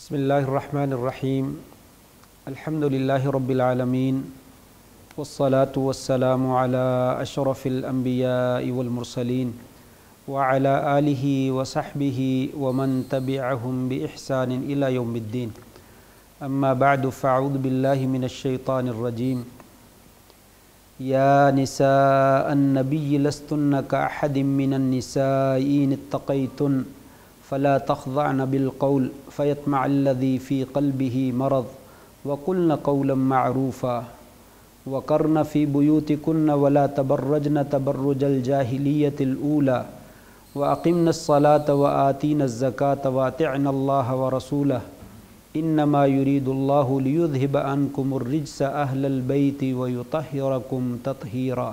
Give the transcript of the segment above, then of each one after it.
बिस्मिल्लाहिर्रहमानिर्रहीम अल्हम्दुलिल्लाहि रब्बिल आलमीन वस्सलातु वस्सलामु अला अशरफिल अंबियाइ वल मुरसलीन व अला आलिहि व सहबिहि व मन तबिअहुम बि इहसानिन इला यौमिद्दीन अम्मा बअदु फ़अऊज़ु बिल्लाहि मिनश शैतानिर रजीम या निसाअन नबिय्यि लस्तुन्ना कअहदिम मिनन निसाइ इन इत्तक़ैतुन फ़ला तख़्ज़अन बिलक़ौल फ़यत्मअल्लज़ी फ़ी क़ल्बिही मरज़ वक़ुल्न क़ौलन मअरूफ़ा वक़र्न फ़ी बुयूतिकुन्न वला तबर्रजन तबर्रुजल जाहिलिय्यतिल ऊला वअक़िम्नस्सलात वआतीनज़्ज़कात वअतिअनल्लाह व रसूलह इन्नमा युरीदुल्लाहु लियुज़हिब अन्कुमुर्रिज्स अहलल बैति व युतहिरकुम तत्हीरा।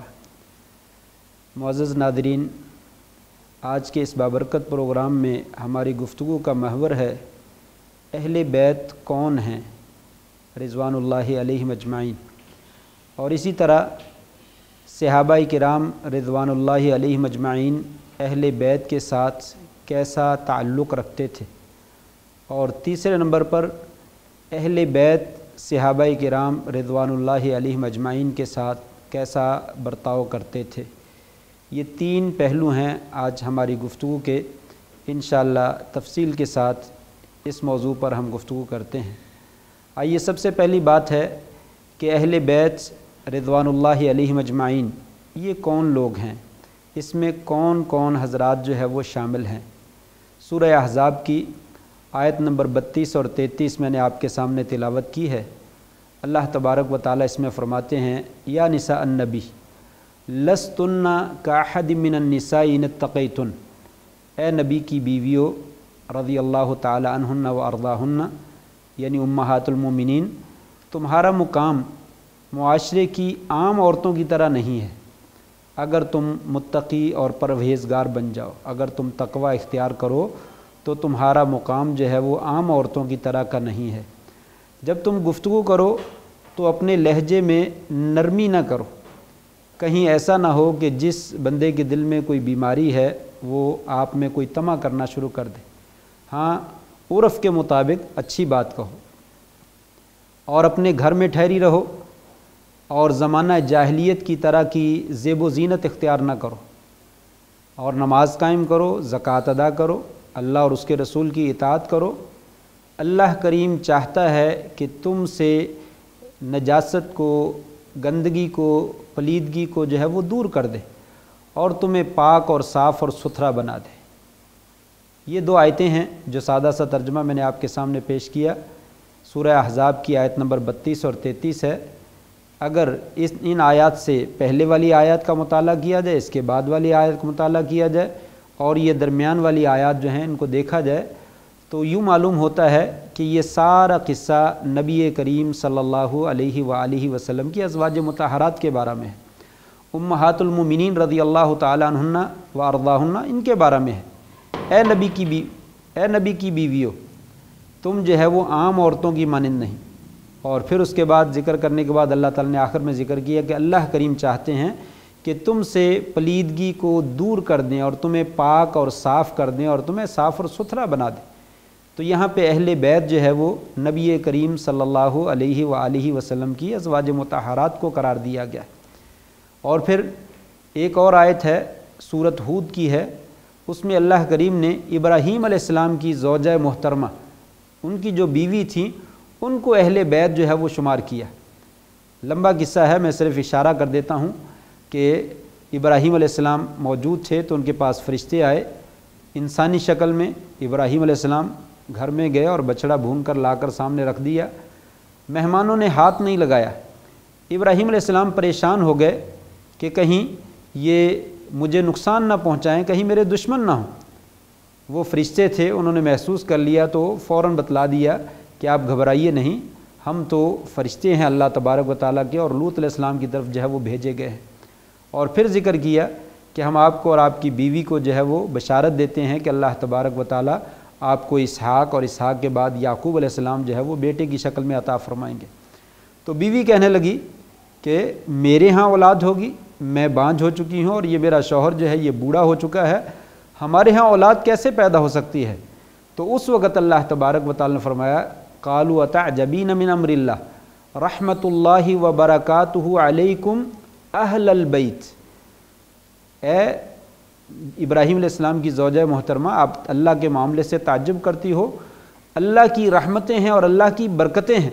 मुअज़्ज़ज़ नाज़रीन, आज के इस बाबरकत प्रोग्राम में हमारी गुफ्तगू का महवर है अहले बैत कौन हैं रिज़वानुल्लाहि अलैहिम अजमाइन, और इसी तरह सहाबाए किराम रिज़वानुल्लाहि अलैहिम अजमाइन अहले बैत के साथ कैसा ताल्लुक़ रखते थे, और तीसरे नंबर पर अहले बैत सहाबाए किराम रिज़वानुल्लाहि अलैहिम अजमाइन के साथ कैसा बर्ताव करते थे। ये तीन पहलू हैं आज हमारी गुफ्तगू के। इंशाअल्लाह तफसील के साथ इस मौजू पर हम गुफ्तगू करते हैं। आइए, सबसे पहली बात है कि अहले बैत रिज़वानुल्लाहि अलैहिम अजमाइन ये कौन लोग हैं, इसमें कौन कौन हज़रात जो है वो शामिल हैं। सूरह अहज़ाब की आयत नंबर 32 और 33 मैंने आपके सामने तिलावत की है। अल्लाह तबारक व तआला इसमें फ़रमाते हैं, या निसा अन्नबी लस्तुन्ना काहदिम मिनन निसाइ इन इत्तक़ैतुन, ए नबी की बीवियों रज़ियल्लाहु ताला अन्हुन्ना व अर्ज़ाहुन्ना, यानी उम्महातुल मोमिनीन, तुम्हारा मुकाम मुआशरे की आम औरतों की तरह नहीं है। अगर तुम मुत्तकी और परहेज़गार बन जाओ, अगर तुम तक़वा इख्तियार करो तो तुम्हारा मुकाम जो है वो आम औरतों की तरह का नहीं है। जब तुम गुफ्तगू करो तो अपने लहजे में नरमी ना करो, कहीं ऐसा ना हो कि जिस बंदे के दिल में कोई बीमारी है वो आप में कोई तमा करना शुरू कर दे। हाँ, उर्फ़ के मुताबिक अच्छी बात कहो और अपने घर में ठहरी रहो, और ज़माना जाहिलियत की तरह की ज़ेब व ज़ीनत इख्तियार ना करो, और नमाज कायम करो, ज़कात अदा करो, अल्लाह और उसके रसूल की इताअत करो। अल्लाह करीम चाहता है कि तुम से नजासत को, गंदगी को, पलीदगी को जो है वो दूर कर दे और तुम्हें पाक और साफ़ और सुथरा बना दे। ये दो आयतें हैं जो सादा सा तर्जुमा मैंने आपके सामने पेश किया। सूरह अहज़ाब की आयत नंबर 32 और 33 है। अगर इन आयत से पहले वाली आयत का मुताला किया जाए, इसके बाद वाली आयत का मुताला किया जाए और ये दरमियान वाली आयत जो हैं इनको देखा जाए, तो यूँ मालूम होता है कि ये सारा किस्सा नबी करीम सल्लल्लाहु अलैहि वालिहि वसल्लम की अज़वाज मुतहरात के बारे में है। उम्महातुल मोमिनीन रज़ियल्लाहु ताला अन्हुन्ना व अर्ज़ाहुन्ना, इनके बारे में है। ए नबी की बीवियों, तुम जो है वो आम औरतों की मानिंद नहीं। और फिर उसके बाद ज़िक्र करने के बाद अल्लाह ताला ने आखिर में ज़िक्र किया कि अल्लाह करीम चाहते हैं कि तुम से पलीदगी को दूर कर दें और तुम्हें पाक और साफ़ कर दें और तुम्हें साफ़ और सुथरा बना दें। तो यहाँ पे अहले बैत जो है वो नबी करीम सल्लल्लाहु अलैहि वालिहि वसल्लम की अज़वाज मुतहरात को करार दिया गया। और फिर एक और आयत है, सूरत हूद की है, उसमें अल्लाह करीम ने इब्राहीम अलैहिस्सलाम की ज़ौजा मोहतरमा, उनकी जो बीवी थी, उनको अहले बैत जो है वो शुमार किया। लंबा किस्सा है, मैं सिर्फ इशारा कर देता हूँ कि इब्राहीम अलैहिस्सलाम मौजूद थे तो उनके पास फ़रिश्ते आए इंसानी शक्ल में। इब्राहीम अलैहिस्सलाम घर में गए और बछड़ा भून कर लाकर सामने रख दिया। मेहमानों ने हाथ नहीं लगाया। इब्राहीम अलैहिस्सलाम परेशान हो गए कि कहीं ये मुझे नुकसान ना पहुँचाएँ, कहीं मेरे दुश्मन ना हों। वो फ़रिश्ते थे, उन्होंने महसूस कर लिया तो फ़ौरन बतला दिया कि आप घबराइए नहीं, हम तो फ़रिश्ते हैं अल्लाह तबारक व तआला के, और लूत अलैहिस्सलाम की तरफ जो है वो भेजे गए हैं। और फिर ज़िक्र किया कि हम आपको और आपकी बीवी को जो है वो बशारत देते हैं कि अल्लाह तबारक व तआला आपको इसहाक और इसहाक के बाद याकूब अलैहिस्सलाम जो है वो बेटे की शक्ल में अता फ़रमाएंगे। तो बीवी कहने लगी कि मेरे यहाँ औलाद होगी, मैं बांझ हो चुकी हूँ और ये मेरा शौहर जो है ये बूढ़ा हो चुका है, हमारे यहाँ औलाद कैसे पैदा हो सकती है। तो उस वक़्त अल्लाह तबारक व तआला ने फरमाया क़ालू अतअजबीन मिन अम्रिल्लाह रहमतुल्लाहि व बरकातुहु अलैकुम अहलल बैत। ए इब्राहीम अलैहिस्सलाम की ज़ौजा मोहतरमा, आप अल्लाह के मामले से ताज्जुब करती हो, अल्लाह की रहमतें हैं और अल्लाह की बरकतें हैं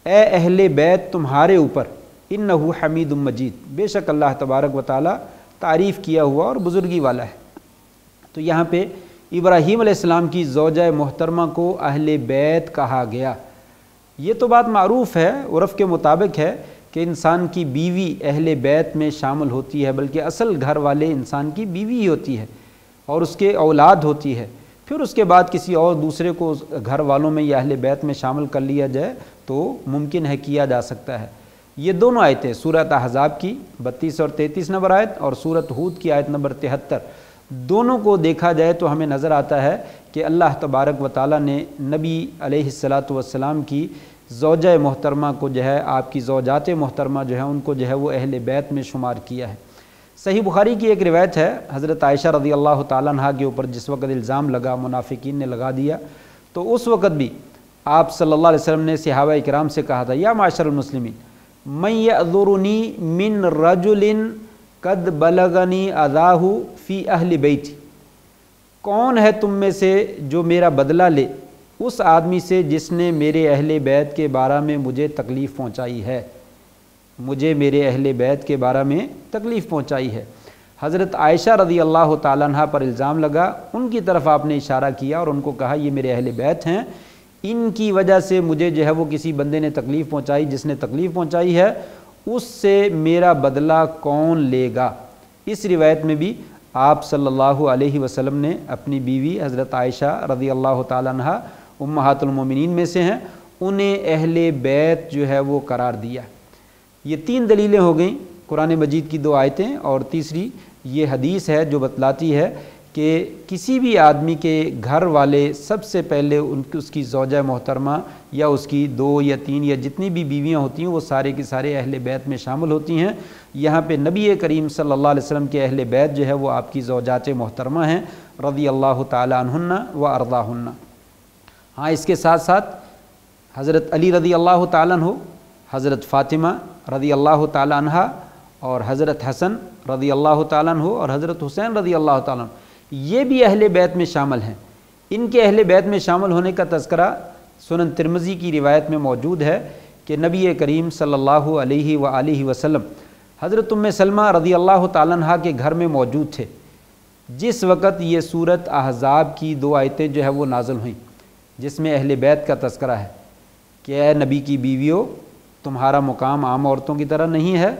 ए अहले बैत तुम्हारे ऊपर, इन्नहु हमीदुम मजीद, बेशक अल्लाह तबारक व तआला तारीफ़ किया हुआ और बुज़ुर्गी वाला है। तो यहाँ पे इब्राहीम अलैहिस्सलाम की ज़ौजा मोहतरमा को अहले बैत कहा गया। ये तो बात मारूफ़ है, उर्फ़ के मुताबिक है कि इंसान की बीवी अहले बैत में शामिल होती है, बल्कि असल घर वाले इंसान की बीवी ही होती है और उसके औलाद होती है। फिर उसके बाद किसी और दूसरे को घर वालों में या अहले बैत में शामिल कर लिया जाए तो मुमकिन है, किया जा सकता है। ये दोनों आयतें सूरत अहज़ाब की 32 और 33 नंबर आयत और सूरत हूद की आयत नंबर 73, दोनों को देखा जाए तो हमें नज़र आता है कि अल्लाह तबारक व तआला ने नबी अलैहिस्सलातु वस्सलाम की ज़ौजा मोहतरमा को जो है, आपकी ज़ौजात मोहतरमा जो है उनको जो है वो अहले बैत में शुमार किया है। सही बुखारी की एक रिवायत है, हज़रत आयशा रज़ी अल्लाह तआला अन्हा के ऊपर जिस वक़्त इल्ज़ाम लगा, मुनाफिकीन ने लगा दिया, तो उस वक़्त भी आप सल्लल्लाहु अलैहि वसल्लम ने सहाबा इकराम से कहा था, या माशरुल मुस्लिमीन मन यअज़ुरुनी मिन रजुलिन कद बलगनी अज़ाहु फ़ी अहली बैती, कौन है तुम में से जो मेरा बदला ले उस आदमी से जिसने मेरे अहले बैत के बारे में मुझे तकलीफ़ पहुँचाई है, मुझे मेरे अहले बैत के बारे में तकलीफ़ पहुँचाई है। हज़रत आयशा रज़ी अल्लाह तआला अन्हा पर इल्ज़ाम लगा, उनकी तरफ आपने इशारा किया और उनको कहा ये मेरे अहले बैत हैं, इनकी वजह से मुझे जो है वो किसी बंदे ने तकलीफ़ पहुँचाई, जिसने तकलीफ़ पहुँचाई है उससे मेरा बदला कौन लेगा। इस रिवायत में भी आप सल्लल्लाहु अलैहि वसल्लम ने अपनी बीवी हज़रत आयशा रज़ी अल्लाह तआला अन्हा उम्महातुल मोमिनीन में से हैं, उन्हें अहले बैत जो है वो करार दिया। ये 3 दलीलें हो गई, कुरान मजीद की 2 आयतें और तीसरी ये हदीस है जो बतलाती है कि किसी भी आदमी के घर वाले सबसे पहले उसकी ज़ौजा मोहतरमा या उसकी 2 या 3 या जितनी भी बीवियाँ होती हैं वो सारे के सारे अहले बैत में शामिल होती हैं। यहाँ पे नबी करीम सल्लल्लाहु अलैहि वसल्लम के अहले बैत जो है वो आपकी ज़ौजात मोहतरमा हैं रज़ी अल्लाह तआला अन्हुन्ना व अर्ज़ाहुन्ना। हाँ, इसके साथ साथ हज़रत अली रज़ी अल्लाह तआला अन्हु, हज़रत फ़ातिमा रज़ी अल्लाह तआला अन्हा और हज़रत हसन रज़ी अल्लाह तआला अन्हु और हज़रत हुसैन रज़ी अल्लाह तआला अन्हु, ये भी अहले बैत में शामिल हैं। इनके अहले बैत में शामिल होने का तज़किरा सुनन तिरमिज़ी की रिवायत में मौजूद है कि नबी करीम सल्लल्लाहु अलैहि व आलिहि वसल्लम हज़रत उम्मे सलमा रज़ी अल्लाह तआला अन्हा के घर में मौजूद थे जिस वक़्त ये सूरत अहज़ाब की 2 आयतें जो है वो नाज़िल हुई, जिसमें अहले बैत का तज़किरा है कि ए नबी की बीवियों, तुम्हारा मुकाम आम औरतों की तरह नहीं है,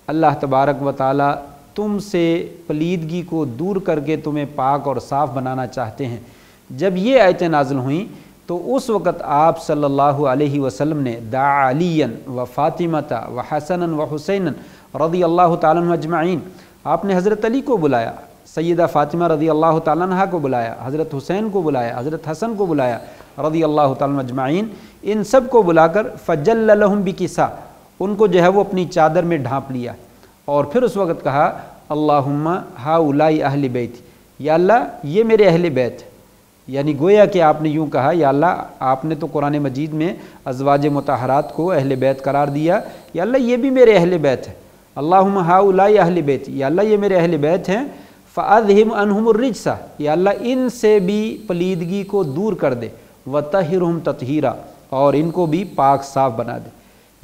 अल्लाह तबारक व तआला तुमसे पलीदगी को दूर करके तुम्हें पाक और साफ़ बनाना चाहते हैं। जब ये आयतें नाज़िल हुईं तो उस वक़्त आप सल्लल्लाहु अलैहि वसल्लम ने दा अलीयन व फ़ातिमता व हसनन व हुसैनन रज़ी अल्लाह तआला अन्हुम अजमईन, आपने हज़रत अली को बुलाया, सैयदा फ़ातिमा रज़ी अल्लाह तआला अन्हा को बुलाया, हज़रत हुसैन को बुलाया, हज़रत हसन को बुलाया रज़ी अल्लाह तआला अन्हुम अजमईन, इन सब को बुलाकर फ़जल्ल लहुम बिकिसा, उनको जो है वो अपनी चादर में ढाँप लिया और फिर उस वक़्त कहा अल्लाहुम्मा हाउलाई अहले बैत, या अल्लाह ये मेरे अहले बैत है। यानी गोया कि आपने यूँ कहा, या अल्लाह आपने तो कुरान मजीद में अज़वाज मुतहरात को अहले बैत करार दिया, या अल्लाह ये भी मेरे अहले बैत है। अल्लाहुम्मा हाउलाई अहले बैत, या अल्लाह ये मेरे अहले बैत हैं, फ़अज़हिब अन्हुमुर रिज्सा, या अल्लाह इनसे भी पलीदगी को दूर कर दे, व तहिरहुम ततहीरा, और इनको भी पाक साफ़ बना दे।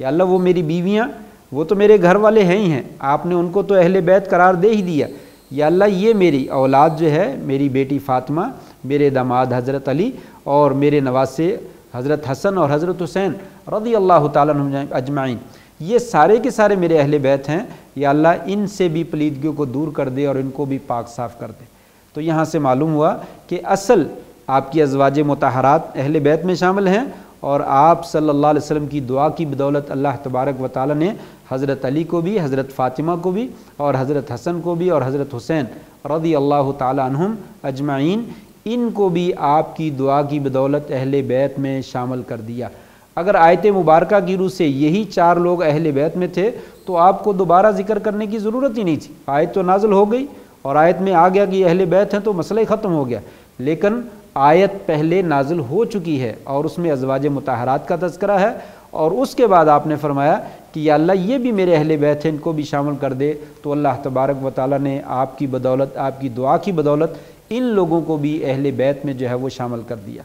या अल्लाह वो मेरी बीवियाँ, वो तो मेरे घर वाले हैं ही हैं, आपने उनको तो अहले बैत करार दे ही दिया, या अल्लाह ये मेरी औलाद जो है, मेरी बेटी फ़ातिमा, मेरे दामाद हज़रत अली और मेरे नवासे हज़रत हसन और हज़रत हुसैन रज़ी अल्लाह तआला अन्हुम अजमईन, ये सारे के सारे मेरे अहले बैत हैं, या अल्लाह इनसे भी पलीदगियों को दूर कर दे और इनको भी पाक साफ़ कर दे। तो यहाँ से मालूम हुआ कि असल आपकी अज़वाज मुतहरात अहले बैत में शामिल हैं और आप सल्लल्लाहु अलैहि वसल्लम की दुआ की बदौलत अल्लाह तबारक व तआला ने हज़रत अली को भी, हज़रत फ़ातिमा को भी और हज़रत हसन को भी और हज़रत हुसैन रज़ी अल्लाह तआला अन्हुम अजमईन, इनको भी आपकी दुआ की बदौलत अहले बैत में शामिल कर दिया। अगर आयत मुबारका की रूह से यही 4 लोग अहले बैत में थे तो आपको दोबारा ज़िक्र करने की ज़रूरत ही नहीं थी। आयत तो नाज़िल हो गई और आयत में आ गया कि अहले बैत हैं तो मसला ही ख़त्म हो गया। लेकिन आयत पहले नाजिल हो चुकी है और उसमें अज़वाज मुताहरात का तज़किरा है, और उसके बाद आपने फरमाया कि या अल्लाह ये भी मेरे अहले बैत हैं, इनको भी शामिल कर दे। तो अल्लाह तबारक व तआला ने आपकी बदौलत, आपकी दुआ की बदौलत इन लोगों को भी अहले बैत में जो है वो शामिल कर दिया।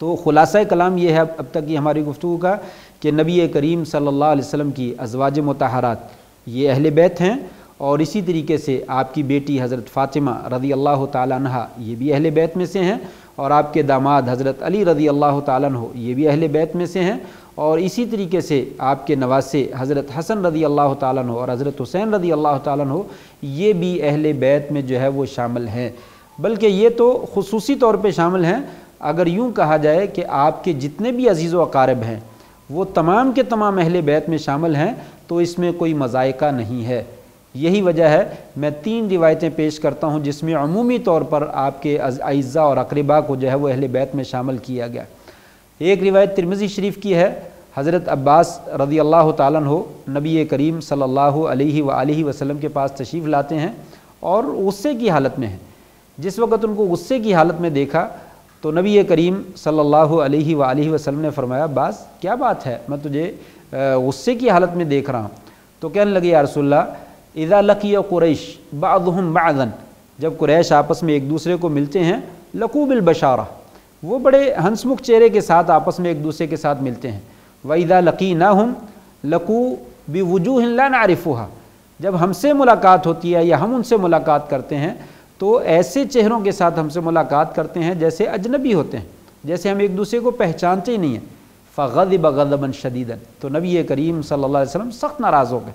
तो खुलासा कलाम ये है अब तक की हमारी गुफ्तगू का कि नबी करीम सल्लल्लाहु अलैहि वसल्लम की अज़वाज मुताहरात ये अहले बैत हैं, और इसी तरीके से आपकी बेटी हज़रत फ़ातिमा रज़ी अल्लाह ताला अन्हा ये भी अहले बैत में से हैं, और आपके दामाद हज़रत अली रज़ी अल्लाह ताला अन्हु ये भी अहले बैत में से हैं, और इसी तरीके से आपके नवासे हज़रत हसन रज़ी अल्लाह ताला अन्हु और हज़रत हुसैन रज़ी अल्लाह ताला अन्हु ये भी अहले बैत में जो है वो शामिल हैं। बल्कि ये तो खुसूसी तौर पे शामिल हैं। अगर यूँ कहा जाए कि आपके जितने भी अज़ीज़ व अकारिब हैं वो तमाम के तमाम अहले बैत में शामिल हैं, तो इसमें कोई मज़ायका नहीं है। यही वजह है मैं 3 रिवायतें पेश करता हूँ जिसमें अमूमी तौर पर आपके अइज़्ज़ा और अक़रिबा को जो है वो अहले बैत में शामिल किया गया। एक रिवायत तिरमिज़ी शरीफ की है, हज़रत अब्बास रज़ी अल्लाह ताला अन्हु नबी करीम सल्लल्लाहु अलैहि वसल्लम के पास तशरीफ़ लाते हैं और गुस्से की हालत में हैं। जिस वक़्त उनको गुस्से की हालत में देखा तो नबी करीम सल्लल्लाहु अलैहि वसल्लम ने फरमाया, अब्बास क्या बात है, मैं तुझे गुस्से की हालत में देख रहा हूँ। तो कहने लगे, या रसूलल्लाह इज़ा लक़िया कुरैश बअदुहुम बअदन, जब कुरैश आपस में एक दूसरे को मिलते हैं, लक़ू बिल बशारा, वो बड़े हंसमुख चेहरे के साथ आपस में एक दूसरे के साथ मिलते हैं। व इज़ा लक़ीनाहुम लक़ू बिवुजूहिन ला नअरिफ़ुहा, जब हमसे मुलाकात होती है या हम उनसे मुलाकात करते हैं तो ऐसे चेहरों के साथ हमसे मुलाकात करते हैं जैसे अजनबी होते हैं, जैसे हम एक दूसरे को पहचानते ही नहीं हैं। फ़ग़ज़िब ग़ज़बन शदीदन, तो नबी करीम सल्लल्लाहु अलैहि वसल्लम सख्त नाराज़ हो गए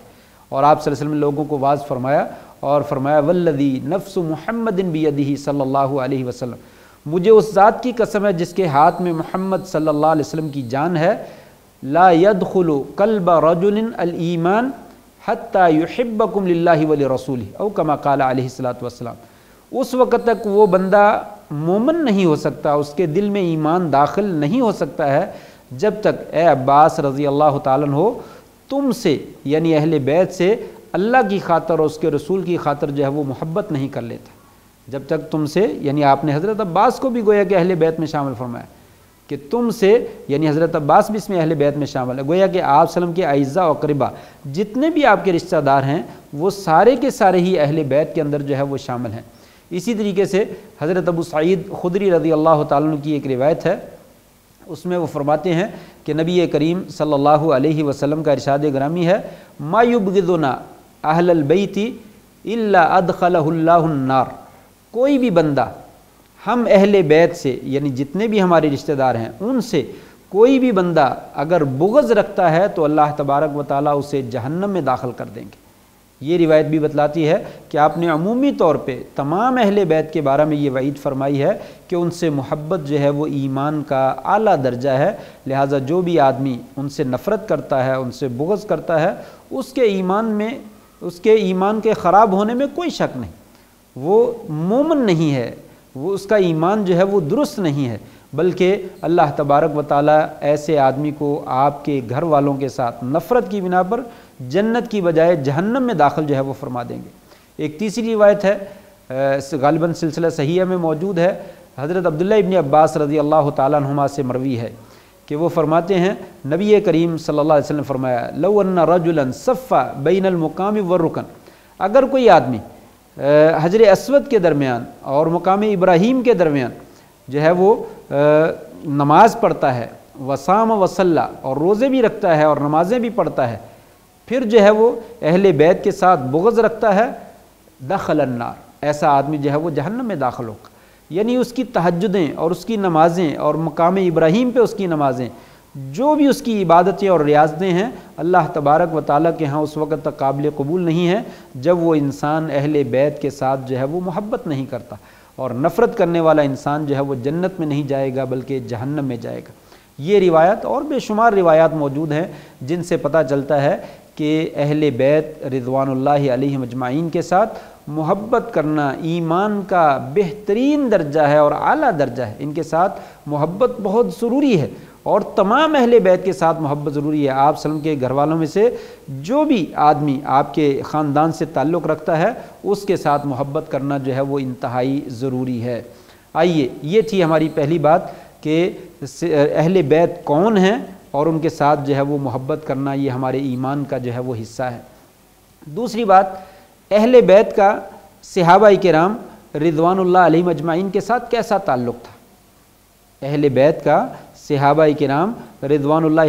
और आप सल्लल्लाहु अलैहि वसल्लम ने लोगों को वाज़ फरमाया और फरमाया, वल्लज़ी नफ्सु मुहम्मदिन बियदिही सल्लल्लाहु अलैहि वसल्लम, मुझे उस ज़ात की कसम है जिसके हाथ में मोहम्मद सल्लल्लाहु अलैहि वसल्लम की जान है, ला यदखुलु क़ल्ब रजुलिन अल ईमान हत्ता युहिब्बकुम लिल्लाहि व लिरसूलिही औ कमा क़ाल अलैहिस्सलातु वस्सलाम, उस वक़्त तक वो बंदा मोमिन नहीं हो सकता, उसके दिल में ईमान दाखिल नहीं हो सकता है जब तक ए अब्बास रज़ी अल्लाह ताला अन्हु तुमसे यानी अहले बैत से अल्लाह की खातर और उसके रसूल की खातर जो है वो मोहब्बत नहीं कर लेता। जब तक तुमसे, यानी आपने हज़रत अब्बास को भी गोया कि अहले बैत में शामिल फरमाया कि तुमसे, यानी हज़रत अब्बास भी इसमें अहले बैत में शामिल है। गोया कि आप सल्लम के अइज़्ज़ा और क़रीबा जितने भी आपके रिश्तेदार हैं वो सारे के सारे ही अहले बैत के अंदर जो है वो शामिल हैं। इसी तरीके से हज़रत अबू सईद खुदरी रज़ी अल्लाह ताला अन्हु की एक रिवायत है, उसमें वो फरमाते हैं कि नबी करीम सल्लल्लाहु अलैहि वसल्लम का इरशाद ग्रामी है, मा युबग़िदुना अहलल बैति इल्ला अदखलहुल्लाहु अन्नार, कोई भी बंदा हम अहले बैत से यानी जितने भी हमारे रिश्तेदार हैं उनसे कोई भी बंदा अगर बुग़्ज़ रखता है तो अल्लाह तबारक व तआला उसे जहन्नम में दाखिल कर देंगे। ये रिवायत भी बतलाती है कि आपने अमूमी तौर पे तमाम अहले बैत के बारे में ये वईद फरमाई है कि उनसे मोहब्बत जो है वो ईमान का आला दर्जा है। लिहाजा जो भी आदमी उनसे नफ़रत करता है, उनसे बुग़्ज़ करता है, उसके ईमान में, उसके ईमान के ख़राब होने में कोई शक नहीं, वो मोमिन नहीं है, वो उसका ईमान जो है वो दुरुस्त नहीं है, बल्कि अल्लाह तबारक व तआला ऐसे आदमी को आपके घर वालों के साथ नफ़रत की बिना पर जन्नत की बजाय जहन्नम में दाखिल जो है वो फरमा देंगे। एक तीसरी रिवायत है, गालिबन सिलसिला सहीह में मौजूद है, हज़रत अब्दुल्ला इब्न अब्बास रज़ी अल्लाह ताला अन्हुमा से मरवी है कि वो फरमाते हैं, नबी करीम सल्लल्लाहु अलैहि वसल्लम ने फरमाया, लौ अन्ना रजुलन सफ़ा बैनल मुकाम व रुकन, अगर कोई आदमी हजर अस्वद के दरमियान और मुकाम इब्राहीम के दरमियान जो है वो नमाज पढ़ता है, वसाम वसल्ला, और रोज़े भी रखता है और नमाज़ें भी पढ़ता है, फिर जो है वो अहले बैत के साथ बुग़्ज़ रखता है, दखल अन्नार, ऐसा आदमी जो है वो जहन्नम में दाखिल होगा। यानी उसकी तहज्जुदें और उसकी नमाज़ें और मकाम इब्राहीम पे उसकी नमाज़ें, जो भी उसकी इबादतें और रियाज़तें हैं, अल्लाह तबारक व तआला के यहाँ उस वक़्त तक काबिल कबूल नहीं है जब वो इंसान अहले बैत के साथ जो है वो मोहब्बत नहीं करता। और नफ़रत करने वाला इंसान जो है वो जन्नत में नहीं जाएगा बल्कि जहन्नम में जाएगा। ये रिवायत और बेशुमार रिवायात मौजूद हैं जिनसे पता चलता है कि अहले बैत रिज़वानुल्लाहि अलैहिम अजमाइन के साथ मोहब्बत करना ईमान का बेहतरीन दर्जा है और आला दर्जा है। इनके साथ मोहब्बत बहुत ज़रूरी है और तमाम अहले बैत के साथ मोहब्बत ज़रूरी है। आप सल्लम के घर वालों में से जो भी आदमी आपके ख़ानदान से ताल्लुक़ रखता है उसके साथ मोहब्बत करना जो है वो इंतहाई ज़रूरी है। आइए, ये थी हमारी पहली बात कि अहले बैत कौन हैं और उनके साथ जो है वो मोहब्बत करना ये हमारे ईमान का जो है वो हिस्सा है। दूसरी बात, अहले बैत का सहाबाए किराम रिदवानुल्लाह अलैहिम अजमाइन के साथ कैसा ताल्लुक़ था। अहले बैत का सहाबाए किराम रिदवानुल्लाह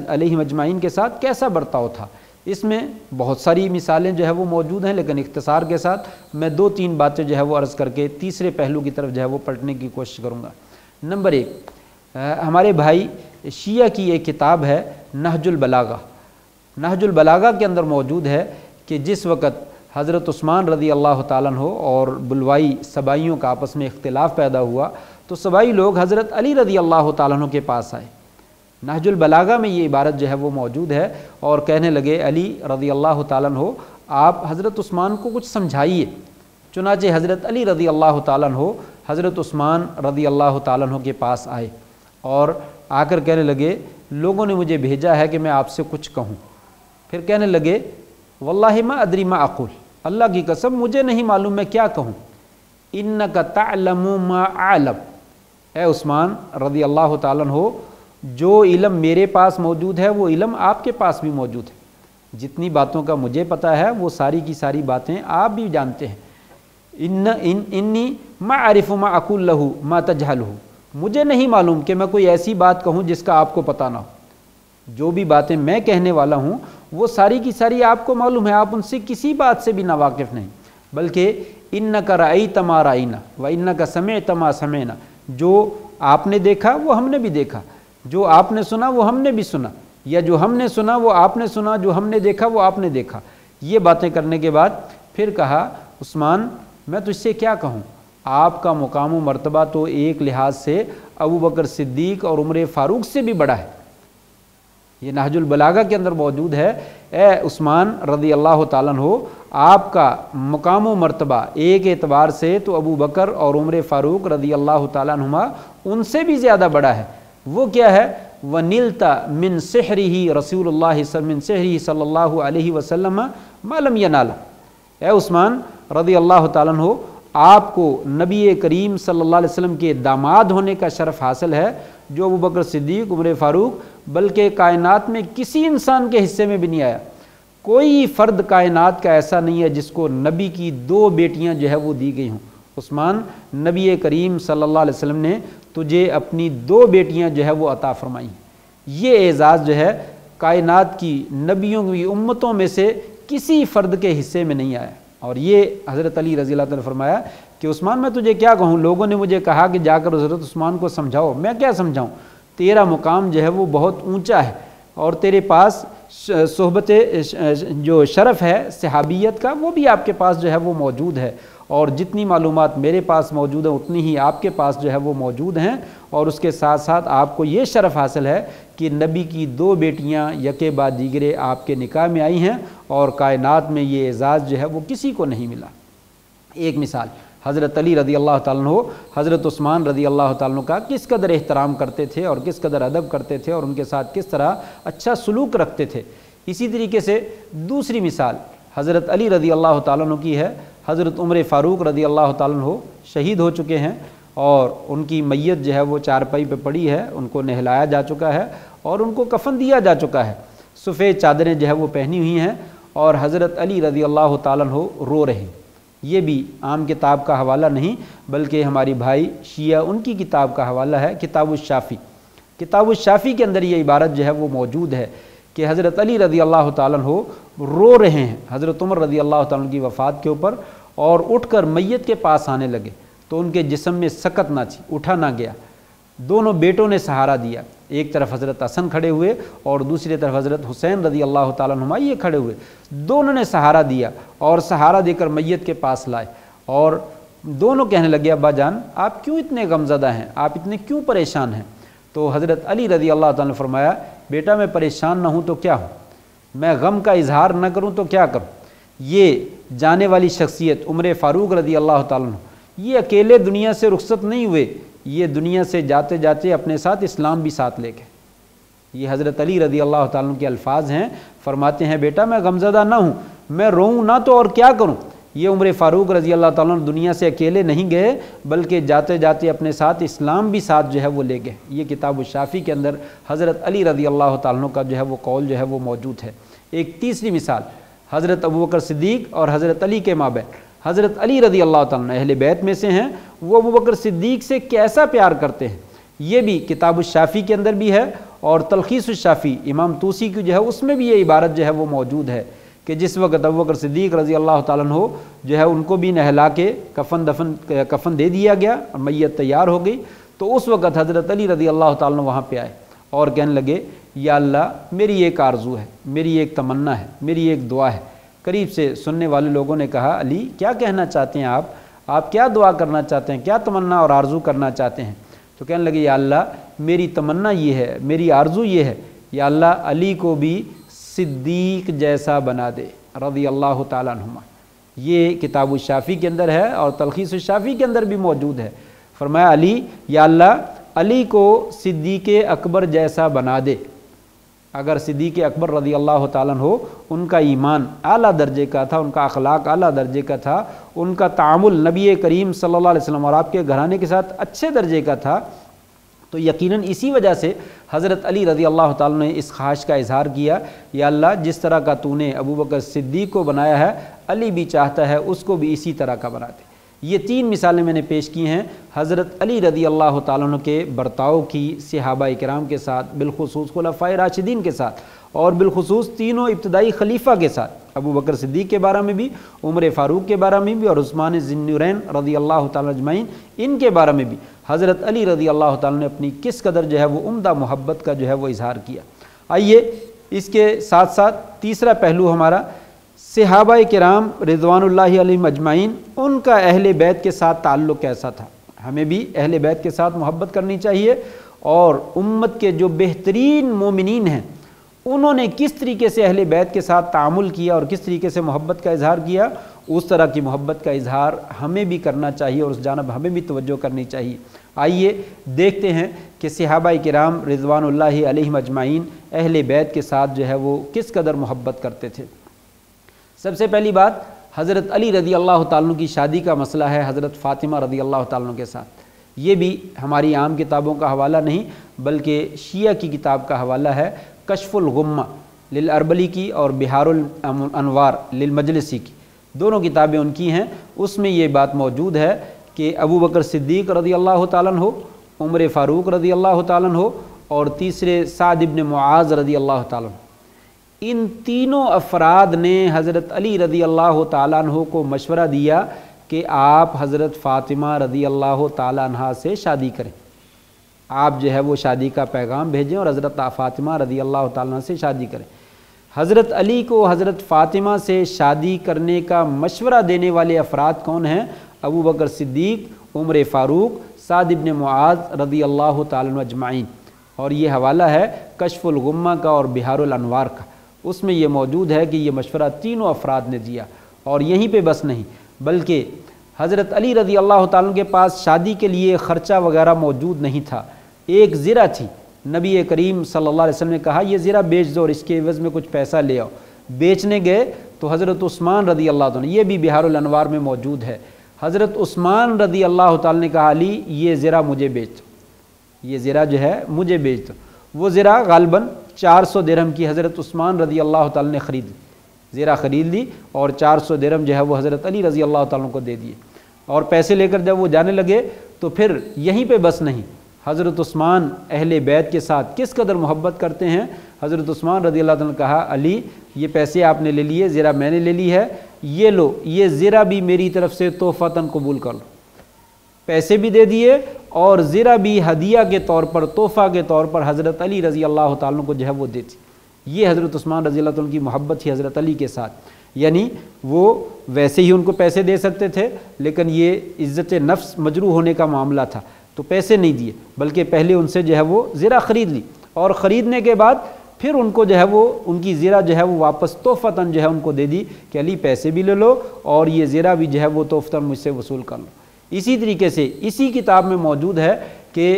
अलैहिम अजमाइन के साथ कैसा बर्ताव था, इसमें बहुत सारी मिसालें जो है वो मौजूद हैं, लेकिन इख्तिसार के साथ मैं 2-3 बातें जो है वो अर्ज़ करके तीसरे पहलू की तरफ जो है वो पलटने की कोशिश करूँगा। नंबर 1, हमारे भाई शिया की एक किताब है नहजुल बलागा। नहजुल बलागा के अंदर मौजूद है कि जिस वक़्त हज़रत उस्मान रज़ी अल्लाह ताला अन्हु और बुलवाई सबाइयों का आपस में इख्तिलाफ़ पैदा हुआ तो सबाई लोग हज़रत अली रज़ी अल्लाह ताला अन्हु के पास आए। नहजुल बलागा में ये इबारत जो है वो मौजूद है और कहने लगे अली रज़ी अल्लाह ताला अन्हु आप हज़रत उस्मान को कुछ समझाइए। चुनाचे हज़रत अली रज़ी अल्लाह ताला अन्हु हज़रत उस्मान रज़ी अल्लाह ताला अन्हु के पास आए और आकर कहने लगे लोगों ने मुझे भेजा है कि मैं आपसे कुछ कहूँ। फिर कहने लगे वल्लाहि मा अदरी मा अक़ुल, अल्लाह की कसम मुझे नहीं मालूम मैं क्या कहूँ। इन्नका तअलमु मा अअलम, ए उस्मान रज़ी अल्लाह ताला अन्हु जो इल्म मेरे पास मौजूद है वो इल्म आपके पास भी मौजूद है। जितनी बातों का मुझे पता है वो सारी की सारी बातें आप भी जानते हैं। इन्नी मा आरिफु मा अक़ुल लहू मा तजहलहू, मुझे नहीं मालूम कि मैं कोई ऐसी बात कहूँ जिसका आपको पता ना हो। जो भी बातें मैं कहने वाला हूँ वो सारी की सारी आपको मालूम है, आप उनसे किसी बात से भी नावाकिफ़ नहीं। बल्कि इन्नका रअयत मा रअयना व इन्नका समिअत मा समिअना, जो आपने देखा वो हमने भी देखा, जो आपने सुना वो हमने भी सुना, या जो हमने सुना वो आपने सुना, जो हमने देखा वो आपने देखा। ये बातें करने के बाद फिर कहा उस्मान मैं तुझसे क्या कहूँ, आपका मुकाम व मर्तबा तो एक लिहाज से अबू बकर सिद्दीक और उमर फ़ारूक से भी बड़ा है। ये नहजुल बलागा के अंदर मौजूद है, ए उस्मान रज़ी अल्लाह ताला अन्हु आपका मुकाम व मर्तबा एक एतबार से तो अबू बकर और उमर फ़ारूक रज़ी अल्लाह ताला अन्हुमा उनसे भी ज़्यादा बड़ा है। वो क्या है, वनिलता मिन सिहरिही रसूलुल्लाह मिन सिहरिही सल्लल्लाहु अलैहि वसल्लम मा लम यनाला, ए उस्मान रज़ी अल्लाह ताला अन्हु आपको नबी करीम सल्लल्लाहु अलैहि वसल्लम के दामाद होने का शरफ़ हासिल है जो अबू बकर सिद्दीक उमर फ़ारूक बल्कि कायनात में किसी इंसान के हिस्से में भी नहीं आया। कोई फ़र्द कायनात का ऐसा नहीं है जिसको नबी की 2 बेटियां जो है वो दी गई हों। उस्मान नबी करीम सल्लल्लाहु अलैहि वसल्लम ने तुझे अपनी 2 बेटियां जो है वो अता फरमाई। ये एज़ाज़ जो है कायनात की नबियों की उम्मतों में से किसी फ़र्द के हिस्से में नहीं आया। और ये हज़रत अली रज़ी अल्लाह तआला ने फरमाया कि उस्मान मैं तुझे क्या कहूँ, लोगों ने मुझे कहा कि जाकर हज़रत उस्मान को समझाओ, मैं क्या समझाऊँ, तेरा मुकाम जो है वो बहुत ऊंचा है और तेरे पास सोहबत जो शरफ़ है सहाबियत का वो भी आपके पास जो है वो मौजूद है, और जितनी मालूमात मेरे पास मौजूद है उतनी ही आपके पास जो है वो मौजूद हैं। और उसके साथ साथ आपको ये शरफ़ हासिल है कि नबी की 2 बेटियां यके बाद दीगरे आपके निकाह में आई हैं और कायनात में ये एज़ाज़ जो है वो किसी को नहीं मिला। एक मिसाल, हज़रत अली रज़ी अल्लाह ताला अन्हु हज़रत उस्मान रज़ी अल्लाह ताला अन्हु का किस कदर एहतराम करते थे और किस कदर अदब करते थे और उनके साथ किस तरह अच्छा सलूक रखते थे। इसी तरीके से दूसरी मिसाल हज़रत अली रज़ी अल्लाह ताला अन्हु की है। हज़रत उमर फ़ारूक रज़ी अल्लाह ताला अन्हु शहीद हो चुके हैं और उनकी मैयत जो है वो चारपाई पे पड़ी है, उनको नहलाया जा चुका है और उनको कफ़न दिया जा चुका है, सफ़ेद चादरें जो है वो पहनी हुई हैं और हज़रत अली रज़ी अल्लाह ताला अन्हु रो रहे। ये भी आम किताब का हवाला नहीं बल्कि हमारी भाई शिया उनकी किताब का हवाला है, किताबुश शाफ़ी। किताबुश शाफ़ी के अंदर ये इबारत जो है वो मौजूद है कि हज़रत अली रज़ी अल्लाह ताला अन्हु रो रहे हैं हज़रत उमर रज़ी अल्लाह ताला अन्हु की वफ़ात के ऊपर और उठकर मैयत के पास आने लगे तो उनके जिस्म में सकत ना थी, उठा ना गया। दोनों बेटों ने सहारा दिया, एक तरफ हज़रत हसन खड़े हुए और दूसरी तरफ हज़रत हुसैन रज़ी अल्लाह ताला अन्हुमा ये खड़े हुए। दोनों ने सहारा दिया और सहारा देकर मैयत के पास लाए और दोनों कहने लगे अब्बा जान आप क्यों इतने गमज़दा हैं, आप इतने क्यों परेशान हैं। तो हज़रत अली रज़ी अल्लाह ताला ने फरमाया बेटा मैं परेशान ना हूँ तो क्या हूँ, मैं गम का इजहार न करूँ तो क्या करूँ। ये जाने वाली शख्सियत उमर फ़ारूक रज़ी अल्लाह ताला अन्हु ये अकेले दुनिया से रुखसत नहीं हुए, ये दुनिया से जाते जाते अपने साथ इस्लाम भी साथ लेके। ये हज़रत अली रज़ी अल्लाह ताला अन्हु के अल्फाज हैं, फरमाते हैं बेटा मैं गमज़दा ना हूँ, मैं रोऊँ ना तो और क्या करूँ। ये उमर फ़ारूक रज़ी अल्लाह ताला दुनिया से अकेले नहीं गए, बल्कि जाते जाते अपने साथ इस्लाम भी साथ जो है वो ले गए। ये किताब शाफ़ी के अंदर हज़रत अली रज़ी अल्लाह ताला का जो है वो कौल जो है वो मौजूद है। एक तीसरी मिसाल हज़रत अबू बकर सिद्दीक़ और हज़रत अली के माबैन, हज़रत अली रज़ी अल्लाह ताला अहले बैत में से हैं, वो अबू बकर सिद्दीक़ से कैसा प्यार करते हैं, ये भी किताब शाफ़ी के अंदर भी है। और तलखीस शाफ़ी इमाम तूसी की जो है उसमें भी ये इबारत जो है वो मौजूद है कि जिस वक्त अबू बकर सिद्दीक़ रज़ी अल्लाह ताला अन्हु जो है उनको भी नहला के कफ़न दे दिया गया और मैयत तैयार हो गई, तो उस वक्त हज़रत अली रज़ी अल्लाह ताला अन्हु वहाँ पे आए और कहने लगे, या अल्लाह मेरी एक आरज़ू है, मेरी एक तमन्ना है, मेरी एक दुआ है। करीब से सुनने वाले लोगों ने कहा, अली क्या कहना चाहते हैं आप क्या दुआ करना चाहते हैं, क्या तमन्ना और आरज़ू करना चाहते हैं? तो कहने लगे, या अल्लाह मेरी तमन्ना ये है, मेरी आरज़ू ये है, या अल्लाह अली को भी सिद्दीक़ जैसा बना दे रज़ी अल्लाह ताला अन्हुमा। ये किताब शाफ़ी के अंदर है और तलखीस शाफ़ी के अंदर भी मौजूद है। फरमाया अली, या अल्लाह अली को सिद्दीक़ अकबर जैसा बना दे। अगर सिद्दीक़ अकबर रज़ी अल्लाह ताला अन्हु उनका ईमान आला दर्जे का था, उनका अखलाक आला दर्जे का था, उनका तामुल नबी करीम सल्लल्लाहु अलैहि वसल्लम और आपके घराने के साथ अच्छे दर्जे का था, तो यकीनन इसी वजह से हज़रत अली रज़ी अल्लाह ताला ने इस ख्वाहिश का इजहार किया, या अल्लाह जिस तरह का तूने अबू बकर सिद्दीक़ को बनाया है, अली भी चाहता है उसको भी इसी तरह का बना दे। ये तीन मिसालें मैंने पेश की हैं हज़रत अली रज़ी अल्लाह ताला अन्हु के बर्ताव की सहाबा इकराम के साथ, बिलखुसूस खुलफ़ाए राशिदीन के साथ और बिलखुसूस तीनों इब्तदाई खलीफा के साथ, अबू बकर सिद्दीक़ के बारे में भी, उमर फ़ारूक के बारे में भी और उस्मान ज़ुन्नूरैन रज़ी अल्लाह ताला अजमईन इनके बारे में भी हज़रत अली रज़ी अल्लाह ताला ने अपनी किस कदर जो है वो उम्दा मोहब्बत का जो है वो इजहार किया। आइए इसके साथ साथ तीसरा पहलू हमारा सहाबा किराम रिज़वानुल्लाहि अलैहिम अजमाइन उनका अहले बैत के साथ ताल्लुक़ कैसा था। हमें भी अहले बैत के साथ मोहब्बत करनी चाहिए और उम्मत के जो बेहतरीन मोमिनीन हैं उन्होंने किस तरीके से अहले बैत के साथ तामुल किया और किस तरीके से मोहब्बत का इजहार किया, उस तरह की मोहब्बत का इजहार हमें भी करना चाहिए और उस जानब हमें भी तवज्जो करनी चाहिए। आइए देखते हैं कि सहाबा किराम रिज़वानुल्लाहि अलैहिम अजमाइन अहले बैत के साथ जो है वो किस कदर मोहब्बत करते थे। सबसे पहली बात, हज़रत अली रज़ी अल्लाह ताला अन्हु की शादी का मसला है हज़रत फ़ातिमा रज़ी अल्लाह ताला अन्हु के साथ। ये भी हमारी आम किताबों का हवाला नहीं बल्कि शिया की किताब का हवाला है, कश्फुल गुम्मा लिल अरबली की और बिहारुल अनवार लिल मजलिसी की, दोनों किताबें उनकी हैं। उसमें ये बात मौजूद है कि अबू बकर सिद्दीक़ रज़ी अल्लाह ताला अन्हु, उमर फ़ारूक रज़ी अल्लाह ताला अन्हु और तीसरे साद इब्न मुआज़ रज़ी अल्लाह ताला अन्हु, इन तीनों अफराद ने हज़रत अली रज़ी अल्लाह ताला अन्हु को मशवरा दिया कि आप हज़रत फ़ातिमा रज़ी अल्लाह ताला अन्हा से शादी करें। आप जो है वो शादी का पैगाम भेजें और हज़रत फ़ातिमा रज़ी अल्लाह ताला अन्हा से शादी करें। हज़रत अली को हज़रत फ़ातिमा से शादी करने का मशवरा देने वाले अफराद कौन हैं? अबू बकर सिद्दीक़, उमर फ़ारूक, साद इब्न मुआज़ रज़ी अल्लाह ताला अन्हु अजमाइन। और ये हवाला है कश्फुल गुम्मा का और बिहारुल अनवार का। उसमें ये मौजूद है कि ये मशवरा तीनों अफराद ने दिया। और यहीं पे बस नहीं बल्कि हज़रत अली रज़ी अल्लाह ताला के पास शादी के लिए ख़र्चा वगैरह मौजूद नहीं था। एक ज़िरा थी, नबी करीम सल्लल्लाहु अलैहि वसल्लम ने कहा ये ज़िरा बेच दो और इसके एवज़ में कुछ पैसा ले आओ। बेचने गए तो हज़रत उस्मान रज़ी अल्लाह ताला, ये भी बिहारुल अनवार में मौजूद है, हज़रत उस्मान रज़ी अल्लाह ताला ने कहा अली ये ज़िरा मुझे बेच दो, ये ज़िरा जो है मुझे बेच दो। वो ज़िरा गालबन 400 दिरहम की हज़रत उस्मान रज़ी अल्लाह ताला ने ख़रीद ली, ज़िरा ख़रीद ली और 400 दिरहम जो है वो हज़रत अली रज़ी अल्लाह ताला को दे दिए। और पैसे लेकर जब वो जाने लगे तो फिर यहीं पे बस नहीं, हज़रत उस्मान अहले बैत के साथ किस कदर मोहब्बत करते हैं। हज़रत उस्मान रज़ी अल्लाह ताला ने कहा अली ये पैसे आपने ले लिए, ज़िरा मैंने ले ली है, ये लो, ये ज़िरा भी मेरी तरफ से तोहफ़तन कबूल कर लो। पैसे भी दे दिए और ज़िरा भी हदिया के तौर पर, तोहफ़ा के तौर पर हज़रत अली रज़ी अल्लाह ताला को जो है वो देती। ये हज़रत उस्मान रज़ी अल्लाह ताला की मोहब्बत थी हज़रत अली के साथ। यानी वो वैसे ही उनको पैसे दे सकते थे लेकिन ये इज़्ज़त नफ्स मजरूह होने का मामला था तो पैसे नहीं दिए, बल्कि पहले उनसे जो है वो ज़िरा ख़रीद ली और ख़रीदने के बाद फिर उनको जो है वो उनकी ज़िरा जो है वो वापस तोहफ़तन जो है उनको दे दी कि अली पैसे भी ले लो और ये ज़िरा भी जो है वो तोहफ़तन मुझसे वसूल कर लो। इसी तरीके से इसी किताब में मौजूद है कि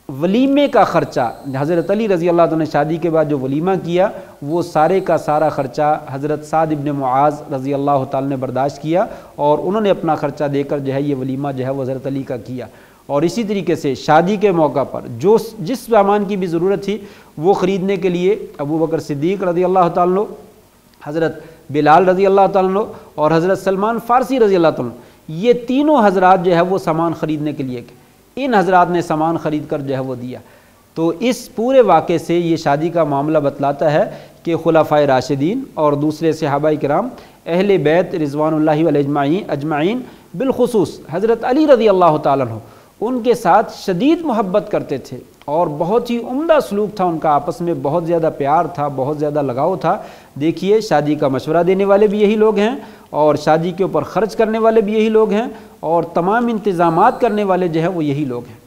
वलीमे का ख़र्चा, हज़रत अली रज़ी अल्लाह ने शादी के बाद जो वलीमा किया वो सारे का सारा ख़र्चा हज़रत साद इब्न मुआज़ रज़ी अल्लाह ताला ने बर्दाश्त किया और उन्होंने अपना ख़र्चा देकर जो है ये वलीमा जो है वो हज़रत अली का किया। और इसी तरीके से शादी के मौका पर जो जिस सामान की भी ज़रूरत थी वो ख़रीदने के लिए अबू बकर सिद्दीक़ रज़ी अल्लाह ताला, हज़रत बिलाल रज़ी अल्लाह ताला और हज़रत सलमान फ़ारसी रज़ी अल्लाह ताला, ये तीनों हज़रात जो है वो सामान ख़रीदने के लिए, इन हज़रात ने सामान ख़रीद कर जो है वो दिया। तो इस पूरे वाक़े से ये शादी का मामला बतलाता है कि खुलाफ़ाए राशिदीन और दूसरे सहाबाए किराम अहले बैत रिज़वानुल्लाहि अलैहिम अजमाइन बिलखुसूस हज़रत अली रज़ी अल्लाह ताला अन्हु उनके साथ शदीद मोहब्बत करते थे और बहुत ही उम्दा सलूक था उनका, आपस में बहुत ज़्यादा प्यार था, बहुत ज़्यादा लगाव था। देखिए शादी का मशवरा देने वाले भी यही लोग हैं और शादी के ऊपर ख़र्च करने वाले भी यही लोग हैं और तमाम इंतज़ामात करने वाले जो हैं वो यही लोग हैं।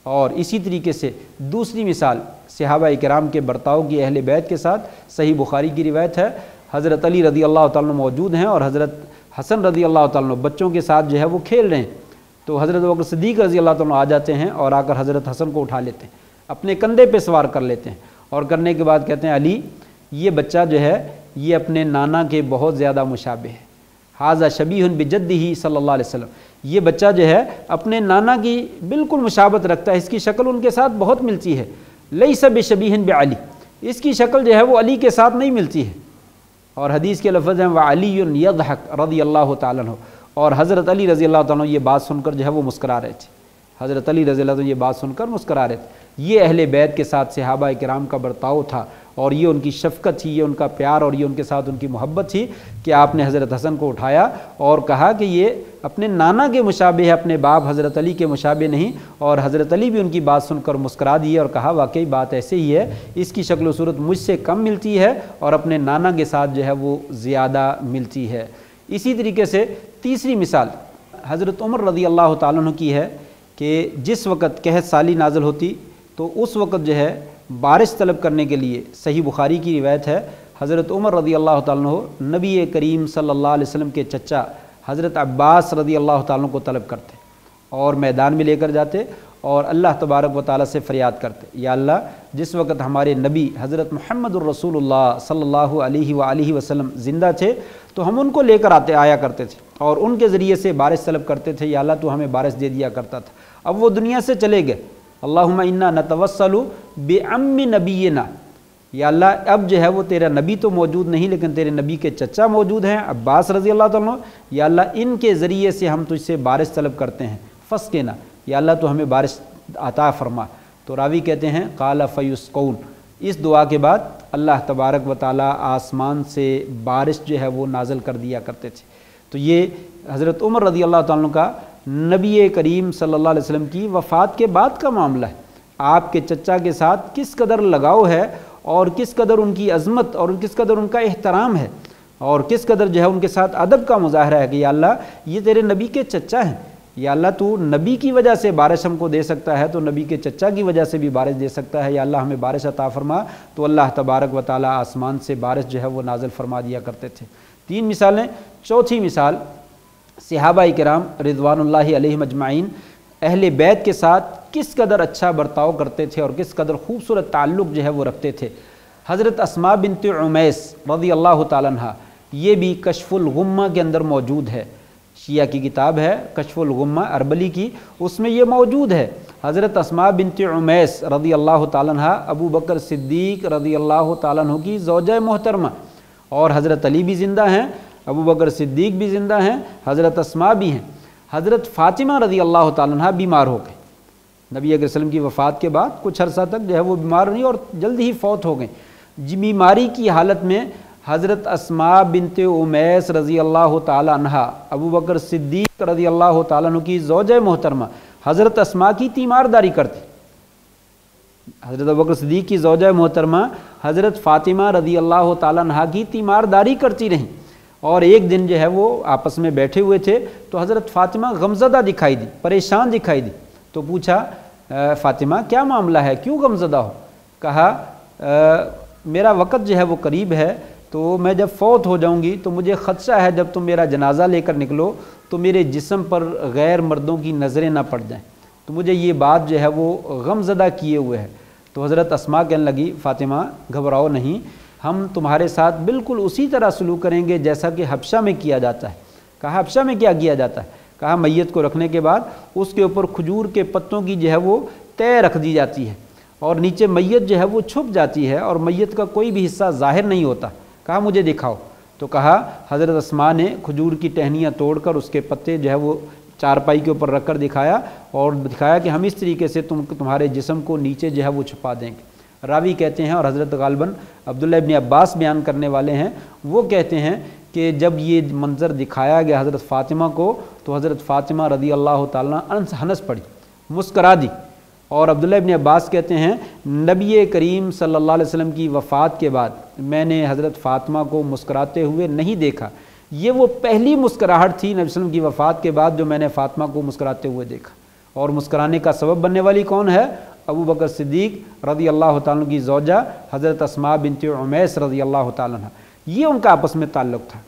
और इसी तरीके से दूसरी मिसाल सहाबाए किराम के बर्ताव की अहले बैत के साथ सही बुखारी की रिवायत है, हज़रत अली रज़ी अल्लाह ताला मौजूद हैं और हज़रत हसन रज़ी अल्लाह ताला बच्चों के साथ जो है वो खेल रहे हैं। तो हज़रत अबू बकर सिद्दीक़ रज़ी अल्लाह ताला आ जाते हैं और आकर हज़रत हसन को उठा लेते हैं, अपने कंधे पे सवार कर लेते हैं और करने के बाद कहते हैं अली ये बच्चा जो है ये अपने नाना के बहुत ज़्यादा मुशाबे है, हाज़ा शबीहुन बिजद्दिही सल्लल्लाहु अलैहि वसल्लम, ये बच्चा जो है अपने नाना की बिल्कुल मुशाबत रखता है, इसकी शक्ल उनके साथ बहुत मिलती है। लैसा बिशबीहिन बिअली, इसकी शक्ल जो है वो अली के साथ नहीं मिलती है। और हदीस के लफ्ज़ हैं व अलीयुन यज़हक रज़ियल्लाहु ताला अन्हु, और हज़रत अली रज़ी अल्लाह ताला ये बात सुनकर जो है वो मुस्करा रहे थे, हज़रत अली रज़ी अल्लाह ये बात सुनकर मुस्करा रहे थे। ये अहले बैत के साथ सहाबाए किराम का बर्ताव था और ये उनकी शफ़क़त थी, ये उनका प्यार और ये उनके साथ उनकी मोहब्बत थी कि आपने हज़रत हसन को उठाया और कहा कि ये अपने नाना के मुशाबे है, अपने बाप हज़रत अली के मुशाबे नहीं। और हज़रत अली भी उनकी बात सुनकर मुस्करा दिए और कहा वाकई बात ऐसे ही है, इसकी शक्ल सूरत मुझसे कम मिलती है और अपने नाना के साथ जो है वो ज़्यादा मिलती है। इसी तरीके से तीसरी मिसाल हज़रत उमर रज़ी अल्लाह ताला अन्हु की है कि जिस वक़्त कहत साली नाज़िल होती तो उस वक़्त जो है बारिश तलब करने के लिए, सही बुखारी की रिवायत है, हज़रत उमर रज़ी अल्लाह ताला अन्हु नबी करीम सल्लल्लाहु अलैहि वसल्लम के चचा हज़रत अब्बास रज़ी अल्लाह ताला अन्हु को तलब करते और मैदान में लेकर जाते और अल्लाह तबारक व ताला से फ़रियाद करते, या अल्लाह जिस वक़्त हमारे नबी हज़रत मुहम्मदुर रसूलुल्लाह सल्लल्लाहु अलैहि वसल्लम ज़िंदा थे तो हम उनको लेकर आया करते थे और उनके ज़रिए से बारिश तलब करते थे, या अल्लाह तो हमें बारिश दे दिया करता था। अब वो दुनिया से चले गए, अल्लाहुम्मा इन्ना नतवस्सलु बिअम्मि नबीना, या अल्लाह अब जो है वो तेरा नबी तो मौजूद नहीं लेकिन तेरे नबी के चचा मौजूद हैं अब्बास रज़ी अल्लाह ताला, या अल्लाह इनके ज़रिए से हम तुझसे बारिश तलब करते हैं, फस के ना, या अल्लाह तो हमें बारिश अता फरमा। तो रावी कहते हैं काला फ़युस्कौन, इस दुआ के बाद अल्लाह तबारक व ताला आसमान से बारिश जो है वो नाज़िल कर दिया करते थे। तो ये हज़रत उमर रज़ी अल्लाह ताला का नबी करीम सल्लल्लाहु अलैहि वसल्लम की वफ़ात के बाद का मामला है। आपके चचा के साथ किस कदर लगाव है और किस कदर उनकी अज़मत और किस कदर उनका एहतराम है और किस कदर जो है उनके साथ अदब का मुज़ाहरा है कि या अल्लाह ये तेरे नबी के चचा हैं, या अल्लाह तू नबी की वजह से बारिश हमको दे सकता है तो नबी के चचा की वजह से भी बारिश दे सकता है, या अल्लाह हमें बारिश अता फरमा। तो अल्लाह तबारक व ताला आसमान से बारिश जो है वो नाज़िल फरमा दिया करते थे। 3 मिसालें। चौथी मिसाल सहाबाए किराम रिज़वानुल्लाहि अलैहिम अजमाइन अहले बैत के साथ किस कदर अच्छा बर्ताव करते थे और किस कदर खूबसूरत ताल्लुक़ जो है वो रखते थे। हज़रत अस्मा बिन्त उमैस रज़ी अल्लाह ताला अन्हा, ये भी कश्फुल गुम्मा के अंदर मौजूद है, शिया की किताब है कश्फुल गुम्मा अरबली की, उसमें ये मौजूद है। हज़रत अस्मा बिन्त उमैस रज़ी अल्लाह ताला अन्हा अबू बकर सिद्दीक़ रज़ी अल्लाह ताला अन्हु की ज़ौजा मोहतरमा, और हज़रत अली भी ज़िंदा हैं, अबू बकर सिद्दीक़ भी ज़िंदा हैं, हज़रत अस्मा भी हैं। हज़रत फ़ातिमा रज़ी अल्लाह ताला अन्हा बीमार हो गए, नबी अकरम सल्लल्लाहु अलैहि वसल्लम की वफ़ात के बाद कुछ अर्सा तक जो है वो बीमार रही और जल्द ही फ़ौत हो गई। बीमारी की हालत में हज़रत अस्मा बिन्त उमैस रज़ी अल्लाह ताला अन्हा अबू बकर सिद्दीक़ रज़ी अल्लाह ताला अन्हु की ज़ौजा मोहतरमा हज़रत अस्मा की तीमारदारी करती। हज़रत अबू बकर सिद्दीक़ की ज़ौजा मोहतरमा हज़रत फ़ातिमा रज़ी अल्लाह ताला अन्हा की तीमारदारी करती रहीं। और एक दिन जो है वो आपस में बैठे हुए थे तो हज़रत फ़ातिमा गमज़दा दिखाई दी, परेशान दिखाई दी। तो पूछा फ़ातिमा क्या मामला है, क्यों गमज़दा हो? कहा मेरा वक़्त जो है वो करीब है, तो मैं जब फ़ौत हो जाऊंगी तो मुझे ख़दशा है जब तुम मेरा जनाजा लेकर निकलो तो मेरे जिस्म पर गैर मर्दों की नज़रें ना पड़ जाएं, तो मुझे ये बात जो है वो गमज़दा किए हुए है। तो हज़रत अस्मा कहने लगी, फ़ातिमा घबराओ नहीं, हम तुम्हारे साथ बिल्कुल उसी तरह सलूक करेंगे जैसा कि हबशा में किया जाता है। कहा हबशा में क्या किया जाता है? कहा मैयत को रखने के बाद उसके ऊपर खजूर के पत्तों की जो है वो तय रख दी जाती है और नीचे मैयत जो है वो छुप जाती है और मैयत का कोई भी हिस्सा ज़ाहिर नहीं होता। कहा मुझे दिखाओ। तो कहा हज़रत अस्मा ने खजूर की टहनियाँ तोड़कर उसके पत्ते जो है वो चारपाई के ऊपर रखकर दिखाया और दिखाया कि हम इस तरीके से तुम्हारे जिस्म को नीचे जो है वो छुपा देंगे। रावी कहते हैं और हज़रत गालिबन अब्दुल्लाह इब्न अब्बास बयान करने वाले हैं, वो कहते हैं कि जब ये मंज़र दिखाया गया हज़रत फ़ातिमा को तो हज़रत फ़ातिमा रज़ी अल्लाह ताला अन्हा हंस पड़ी, मुस्करा दी। और अब्दुल्लाह इब्न अब्बास कहते हैं नबी करीम सल्लल्लाहु अलैहि वसल्लम की वफ़ात के बाद मैंने हज़रत फ़ातिमा को मुस्कराते हुए नहीं देखा। ये वो पहली मुस्कराहट थी नबी वसल्लम की वफ़ात के बाद जो मैंने फ़ातिमा को मुस्कराते हुए देखा। और मुस्कराने का सबब बनने वाली कौन है? अबू बकर सिद्दीक़ रज़ी अल्लाह ताला की ज़ौजा हज़रत अस्मा बिन्त उमैस रज़ी अल्लाह ताला अन्हा। ये उनका आपस में ताल्लुक़ था,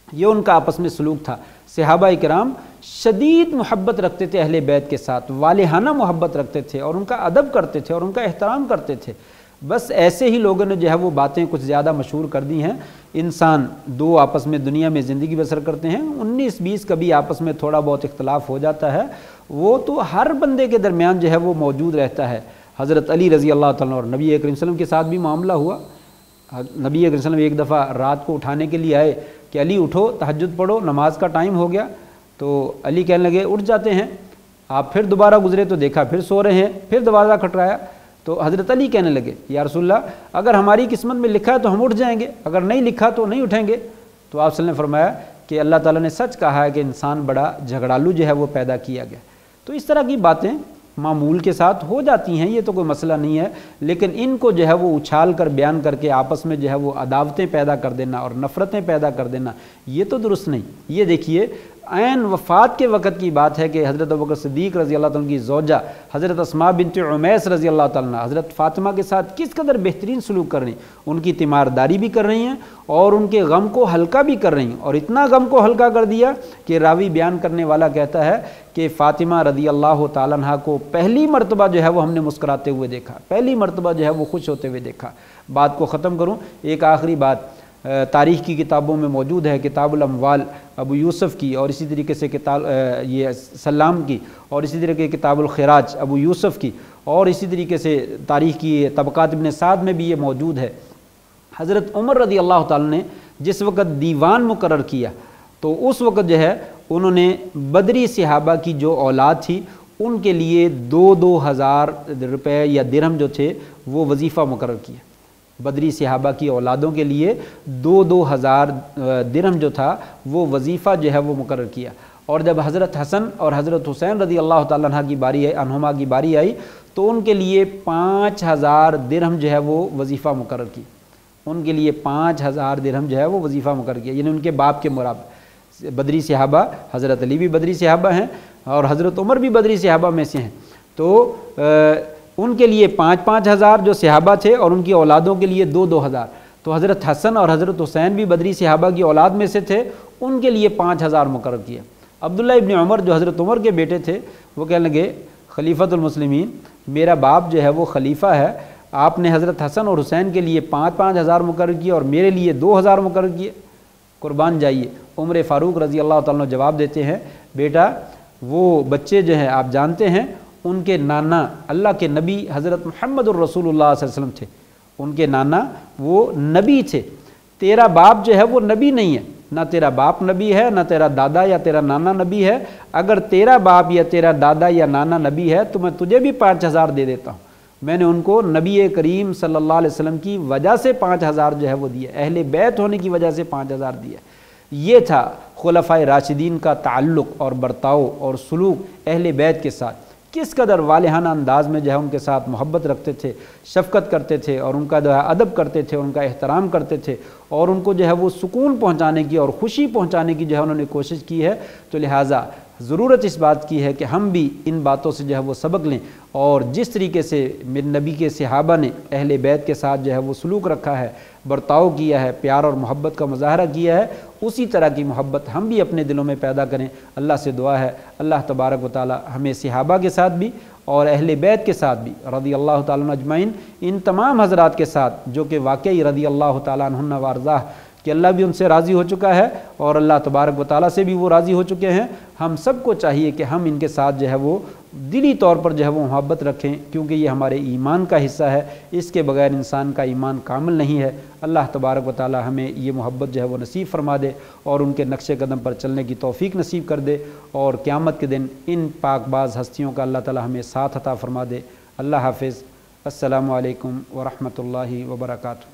ये उनका आपस में सलूक था। सहाबा इकराम शदीद मोहब्बत रखते थे अहले बैत के साथ, वालिहाना मोहब्बत रखते थे और उनका अदब करते थे और उनका एहतराम करते थे। बस ऐसे ही लोगों ने जो है वो बातें कुछ ज़्यादा मशहूर कर दी हैं। इंसान दो आपस में दुनिया में ज़िंदगी बसर करते हैं, 19-20 कभी आपस में थोड़ा बहुत इख्तलाफ हो जाता है, वो तो हर बंदे के दरमियान जो है वो मौजूद रहता है। हज़रत अली रज़ी अल्लाह ताला और नबी करीम सल्लल्लाहु अलैहि वसल्लम के साथ भी मामला हुआ। नबी करीम सल्लल्लाहु अलैहि वसल्लम एक दफ़ा रात को उठाने के लिए आए कि अली उठो, तहज्जुद पढ़ो, नमाज का टाइम हो गया। तो अली कहने लगे उठ जाते हैं। आप फिर दोबारा गुजरे तो देखा फिर सो रहे हैं, फिर दरवाज़ा खटराया। तो हज़रत अली कहने लगे या रसूलल्लाह, अगर हमारी किस्मत में लिखा है तो हम उठ जाएंगे, अगर नहीं लिखा तो नहीं उठेंगे। तो आप सल्लल्लाहु अलैहि वसल्लम ने फरमाया कि अल्लाह ताला ने सच कहा है कि इंसान बड़ा झगड़ालू जो है वो पैदा किया गया। तो इस तरह की बातें मामूल के साथ हो जाती हैं, ये तो कोई मसला नहीं है, लेकिन इनको जो है वो उछाल कर बयान करके आपस में जो है वो अदावतें पैदा कर देना और नफ़रतें पैदा कर देना, ये तो दुरुस्त नहीं। ये देखिए ऐन वफ़ात के वक़्त की बात है कि हज़रत अबू बकर सिद्दीक़ रज़ी अल्लाह ताला की ज़ौजा हज़रत अस्मा बिन्त उमैस रज़ी अल्लाह ताला हज़रत फ़ातिमा के साथ किस कदर बेहतरीन सलूक कर रही, उनकी तीमारदारी भी कर रही हैं और उनके गम को हल्का भी कर रही हैं। और इतना गम को हल्का कर दिया कि रावी बयान करने वाला कहता है कि फ़ातिमा रज़ी अल्लाह ताला अन्हा को पहली मरतबा जो है वो हमने मुस्कुराते हुए देखा, पहली मरतबा जो है वो खुश होते हुए देखा। बात को ख़त्म करूँ, एक आखिरी बात तारीख़ की किताबों में मौजूद है, किताबुल अम्वाल अबू यूसुफ़ की, और इसी तरीके से किताब ये सल्लाम की, और इसी तरीके किताबुल खिराज अबू यूसुफ़ की, और इसी तरीके से तारीख़ की तबक़ात इब्न साद में भी ये मौजूद है। हज़रत उमर रज़ी अल्लाह ताला ने जिस वक़्त दीवान मुकर्रर किया तो उस वक़्त जो है उन्होंने बदरी सहाबा की जो औलाद थी उनके लिए 2-2 हज़ार रुपये या दिरहम जो थे वो वजीफ़ा मुकर्रर किया। बदरी सहाबा की औलादों के लिए 2-2 हज़ार दिरहम जो था वो वजीफ़ा जो है वो मुकर्रर किया। और जब हज़रत हसन और हज़रत हुसैन रज़ी अल्लाह ताला अन्हा की बारी आई, अनहुमा की बारी आई, तो उनके लिए 5000 दिरहम जो है वो वजीफ़ा मुकर्रर की। उनके लिए 5000 दिरहम जो है वो वजीफ़ा मुकर्रर किया, यानी उनके बाप के मुराब। बदरी सहाबा, हज़रत अली भी बदरी सहाबा हैं और हज़रत उमर भी बदरी सहाबा में से हैं। तो उनके लिए 5-5 हज़ार जो सहाबा थे और उनकी औलादों के लिए 2-2 हज़ार। तो हज़रत हसन और हज़रत हुसैन भी बदरी सहाबा की औलाद में से थे, उनके लिए 5000 मुकर्रर किया। अब्दुल्लाह इब्न उमर जो हज़रत उमर के बेटे थे वो कहने लगे खलीफतुल मुस्लिमीन, मेरा बाप जो है वो खलीफा है, आपने हज़रत हसन और हुसैन के लिए 5-5 हज़ार मुकर्रर किए और मेरे लिए 2000 मुकर्रर किए, कुर्बान जाइए। उमर फ़ारूक रज़ी अल्लाह ताला जवाब देते हैं, बेटा वो बच्चे जो हैं आप जानते हैं उनके नाना अल्लाह के नबी हज़रत मुहम्मदुर रसूलुल्लाह सल्लल्लाहु अलैहि वसल्लम थे, उनके नाना वो नबी थे। तेरा बाप जो है वो नबी नहीं है, ना तेरा बाप नबी है ना तेरा दादा या तेरा नाना नबी है। अगर तेरा बाप या तेरा दादा या नाना नबी है तो मैं तुझे भी 5000 दे देता हूँ। मैंने उनको नबी करीम सल्लल्लाहु अलैहि वसल्लम की वजह से 5000 जो है वो दिया, अहले बैत होने की वजह से 5000 दिया। ये था खुलफाए राशिदीन का ताल्लुक़ और बर्ताव और सलूक अहले बैत के साथ, किस कदर वालिहाना अंदाज में जो है उनके साथ मोहब्बत रखते थे, शफ़क़त करते थे और उनका जो है अदब करते थे, उनका एहतराम करते थे और उनको जो है वो सुकून पहुँचाने की और ख़ुशी पहुँचाने की जो है उन्होंने कोशिश की है। तो लिहाजा ज़रूरत इस बात की है कि हम भी इन बातों से जो है वो सबक लें, और जिस तरीके से मेरे नबी के सहाबा ने अहले बैत के साथ जो है वो सलूक रखा है, बर्ताव किया है, प्यार और मोहब्बत का मुजाहरा किया है, उसी तरह की मोहब्बत हम भी अपने दिलों में पैदा करें। अल्लाह से दुआ है अल्लाह तबारक व तआला हमें सहाबा के साथ भी और अहले बैत के साथ भी रज़ी अल्लाह तआला अजमईन, इन तमाम हज़रात के साथ जो कि वाकई रज़ी अल्लाह तआला अन्हुन्ना व अर्ज़ाह, कि अल्लाह भी उनसे राज़ी हो चुका है और अल्लाह तबारक व तआला से भी वो राज़ी हो चुके हैं। हम सबको चाहिए कि हम इनके साथ जो है वो दिली तौर पर जो है वो मोहब्बत रखें, क्योंकि ये हमारे ईमान का हिस्सा है। इसके बगैर इंसान का ईमान कामिल नहीं है। अल्लाह तबारक व तआला हमें ये मोहब्बत जो है वो नसीब फरमा दे और उनके नक्शे कदम पर चलने की तौफ़ीक नसीब कर दे, और क़यामत के दिन इन पाकबाज़ हस्तियों का अल्लाह ताला हमें साथ अता फरमा दे। अल्लाह हाफ़िज़। अस्सलामु अलैकुम व रहमतुल्लाहि व बरकातुहू।